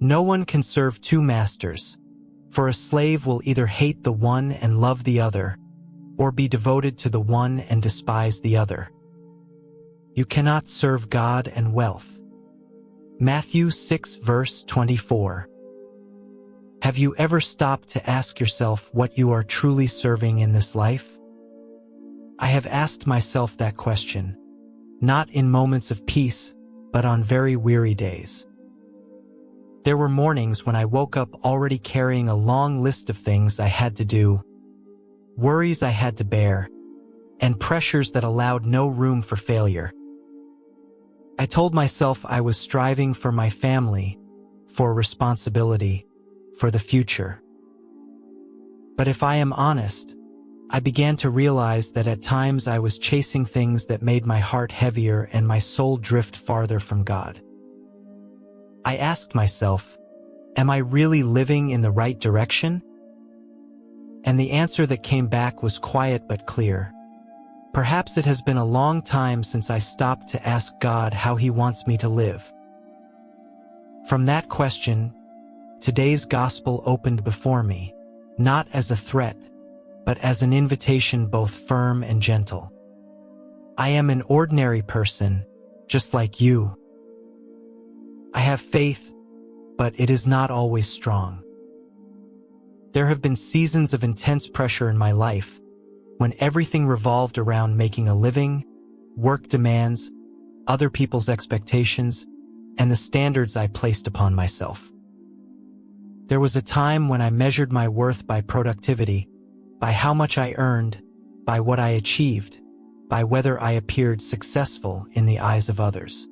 No one can serve two masters, for a slave will either hate the one and love the other, or be devoted to the one and despise the other. You cannot serve God and wealth. Matthew 6 verse 24. Have you ever stopped to ask yourself what you are truly serving in this life? I have asked myself that question, not in moments of peace, but on very weary days. There were mornings when I woke up already carrying a long list of things I had to do, worries I had to bear, and pressures that allowed no room for failure. I told myself I was striving for my family, for responsibility, for the future. But if I am honest, I began to realize that at times I was chasing things that made my heart heavier and my soul drift farther from God. I asked myself, am I really living in the right direction? And the answer that came back was quiet but clear. Perhaps it has been a long time since I stopped to ask God how He wants me to live. From that question, today's gospel opened before me, not as a threat, but as an invitation both firm and gentle. I am an ordinary person, just like you. I have faith, but it is not always strong. There have been seasons of intense pressure in my life, when everything revolved around making a living, work demands, other people's expectations, and the standards I placed upon myself. There was a time when I measured my worth by productivity, by how much I earned, by what I achieved, by whether I appeared successful in the eyes of others.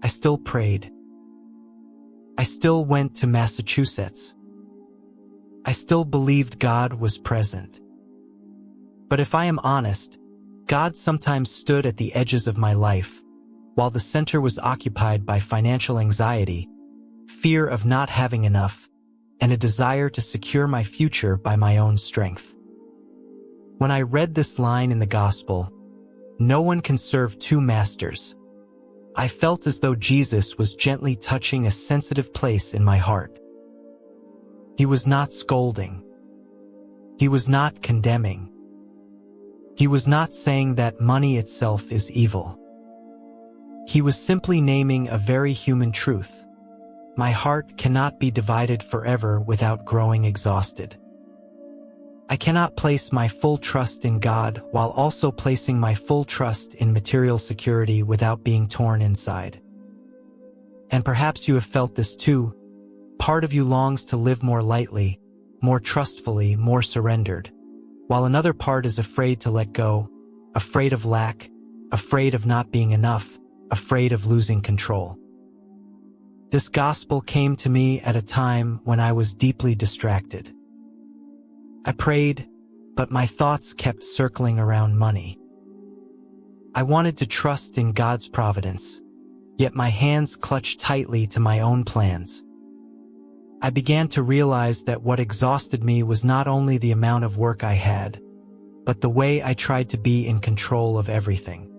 I still prayed. I still went to Massachusetts. I still believed God was present. But if I am honest, God sometimes stood at the edges of my life, while the center was occupied by financial anxiety, fear of not having enough, and a desire to secure my future by my own strength. When I read this line in the gospel, no one can serve two masters, I felt as though Jesus was gently touching a sensitive place in my heart. He was not scolding. He was not condemning. He was not saying that money itself is evil. He was simply naming a very human truth. My heart cannot be divided forever without growing exhausted. I cannot place my full trust in God while also placing my full trust in material security without being torn inside. And perhaps you have felt this too. Part of you longs to live more lightly, more trustfully, more surrendered, while another part is afraid to let go, afraid of lack, afraid of not being enough, afraid of losing control. This gospel came to me at a time when I was deeply distracted. I prayed, but my thoughts kept circling around money. I wanted to trust in God's providence, yet my hands clutched tightly to my own plans. I began to realize that what exhausted me was not only the amount of work I had, but the way I tried to be in control of everything.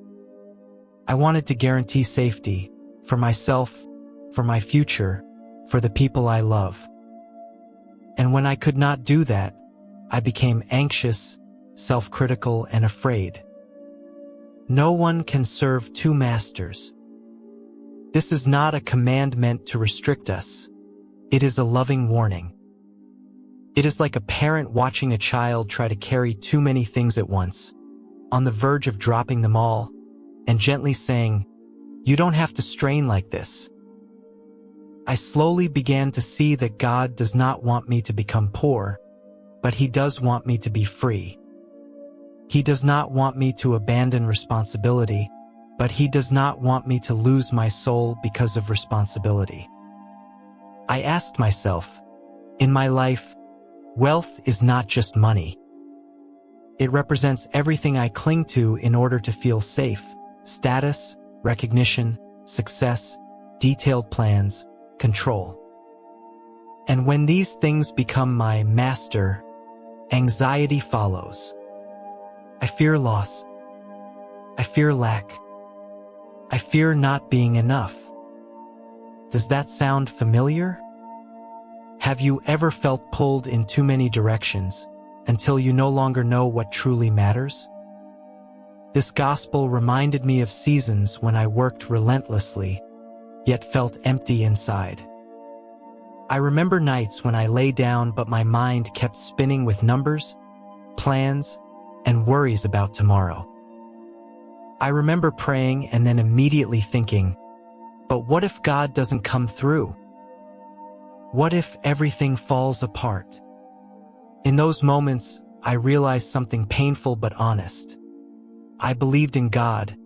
I wanted to guarantee safety for myself, for my future, for the people I love. And when I could not do that, I became anxious, self-critical, and afraid. No one can serve two masters. This is not a command meant to restrict us. It is a loving warning. It is like a parent watching a child try to carry too many things at once, on the verge of dropping them all, and gently saying, "You don't have to strain like this." I slowly began to see that God does not want me to become poor, but He does want me to be free. He does not want me to abandon responsibility, but He does not want me to lose my soul because of responsibility. I asked myself, in my life, wealth is not just money. It represents everything I cling to in order to feel safe: status, recognition, success, detailed plans, control. And when these things become my master, anxiety follows. I fear loss. I fear lack. I fear not being enough. Does that sound familiar? Have you ever felt pulled in too many directions until you no longer know what truly matters? This gospel reminded me of seasons when I worked relentlessly, yet felt empty inside. I remember nights when I lay down but my mind kept spinning with numbers, plans, and worries about tomorrow. I remember praying and then immediately thinking, but what if God doesn't come through? What if everything falls apart? In those moments, I realized something painful but honest. I believed in God,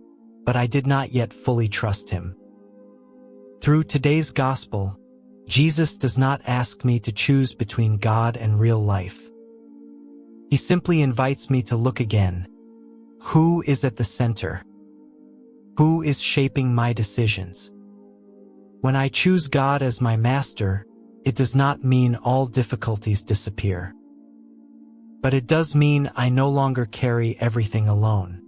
but I did not yet fully trust Him. Through today's gospel, Jesus does not ask me to choose between God and real life. He simply invites me to look again. Who is at the center? Who is shaping my decisions? When I choose God as my master, it does not mean all difficulties disappear. But it does mean I no longer carry everything alone.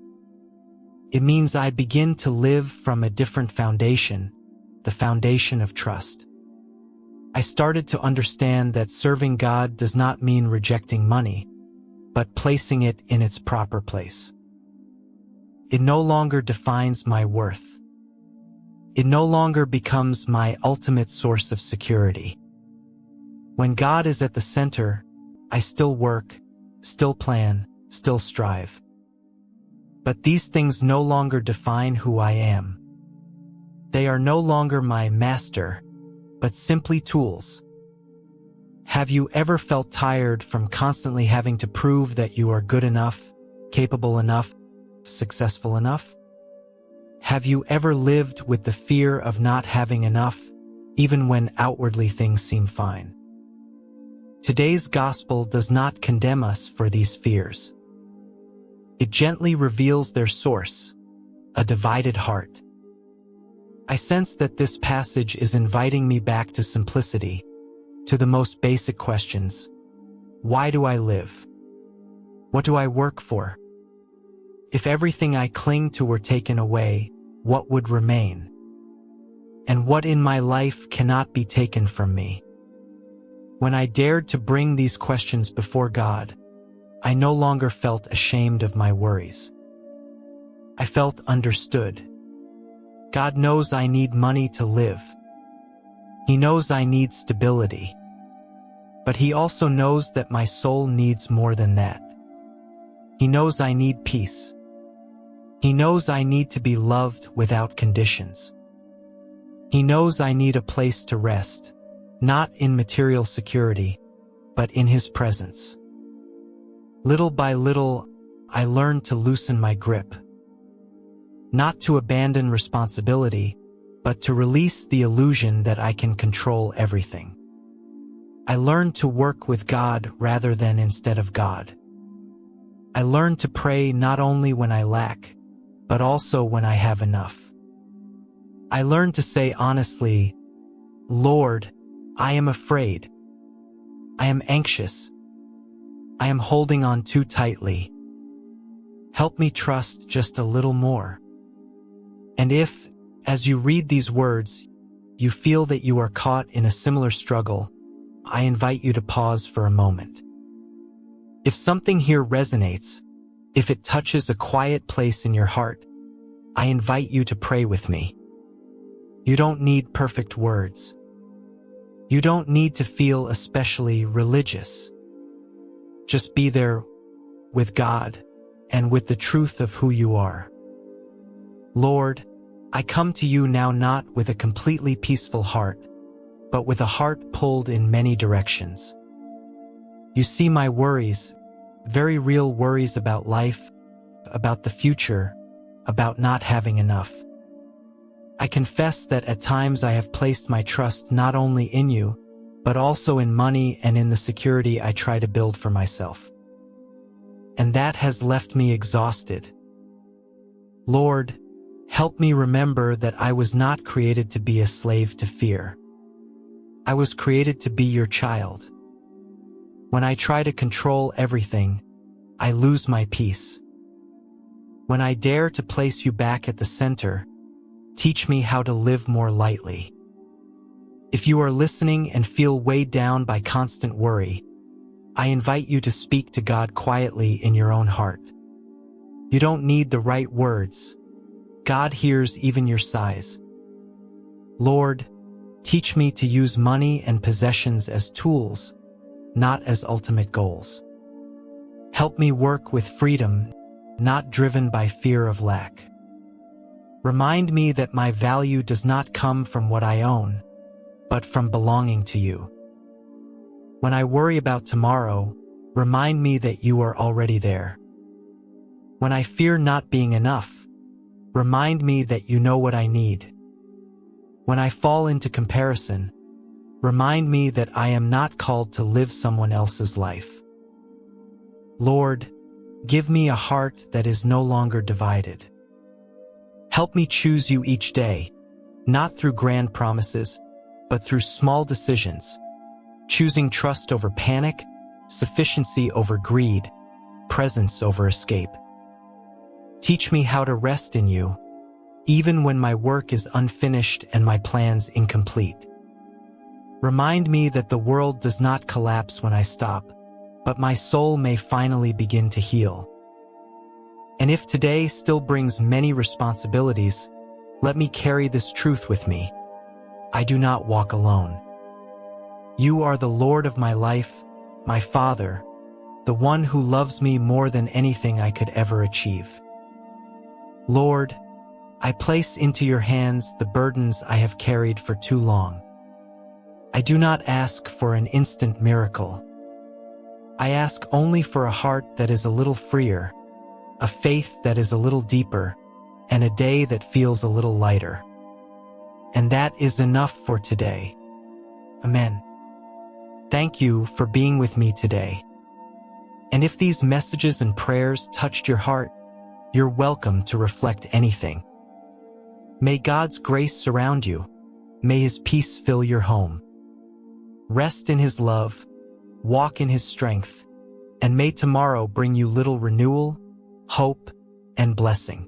It means I begin to live from a different foundation, the foundation of trust. I started to understand that serving God does not mean rejecting money, but placing it in its proper place. It no longer defines my worth. It no longer becomes my ultimate source of security. When God is at the center, I still work, still plan, still strive. But these things no longer define who I am. They are no longer my master, but simply tools. Have you ever felt tired from constantly having to prove that you are good enough, capable enough, successful enough? Have you ever lived with the fear of not having enough, even when outwardly things seem fine? Today's gospel does not condemn us for these fears. It gently reveals their source, a divided heart. I sense that this passage is inviting me back to simplicity, to the most basic questions. Why do I live? What do I work for? If everything I cling to were taken away, what would remain? And what in my life cannot be taken from me? When I dared to bring these questions before God, I no longer felt ashamed of my worries. I felt understood. God knows I need money to live. He knows I need stability. But He also knows that my soul needs more than that. He knows I need peace. He knows I need to be loved without conditions. He knows I need a place to rest, not in material security, but in His presence. Little by little, I learned to loosen my grip. Not to abandon responsibility, but to release the illusion that I can control everything. I learned to work with God rather than instead of God. I learned to pray not only when I lack, but also when I have enough. I learned to say honestly, Lord, I am afraid. I am anxious. I am holding on too tightly. Help me trust just a little more. And if, as you read these words, you feel that you are caught in a similar struggle, I invite you to pause for a moment. If something here resonates, if it touches a quiet place in your heart, I invite you to pray with me. You don't need perfect words. You don't need to feel especially religious. Just be there with God and with the truth of who you are. Lord, I come to you now not with a completely peaceful heart, but with a heart pulled in many directions. You see my worries, very real worries about life, about the future, about not having enough. I confess that at times I have placed my trust not only in you, but also in money and in the security I try to build for myself. And that has left me exhausted. Lord, help me remember that I was not created to be a slave to fear. I was created to be your child. When I try to control everything, I lose my peace. When I dare to place you back at the center, teach me how to live more lightly. If you are listening and feel weighed down by constant worry, I invite you to speak to God quietly in your own heart. You don't need the right words. God hears even your sighs. Lord, teach me to use money and possessions as tools, not as ultimate goals. Help me work with freedom, not driven by fear of lack. Remind me that my value does not come from what I own, but from belonging to you. When I worry about tomorrow, remind me that you are already there. When I fear not being enough, remind me that you know what I need. When I fall into comparison, remind me that I am not called to live someone else's life. Lord, give me a heart that is no longer divided. Help me choose you each day, not through grand promises, but through small decisions, choosing trust over panic, sufficiency over greed, presence over escape. Teach me how to rest in you, even when my work is unfinished and my plans incomplete. Remind me that the world does not collapse when I stop, but my soul may finally begin to heal. And if today still brings many responsibilities, let me carry this truth with me. I do not walk alone. You are the Lord of my life, my Father, the one who loves me more than anything I could ever achieve. Lord, I place into your hands the burdens I have carried for too long. I do not ask for an instant miracle. I ask only for a heart that is a little freer, a faith that is a little deeper, and a day that feels a little lighter. And that is enough for today. Amen. Thank you for being with me today. And if these messages and prayers touched your heart, you're welcome to reflect anything. May God's grace surround you. May His peace fill your home. Rest in His love, walk in His strength, and may tomorrow bring you little renewal, hope, and blessing.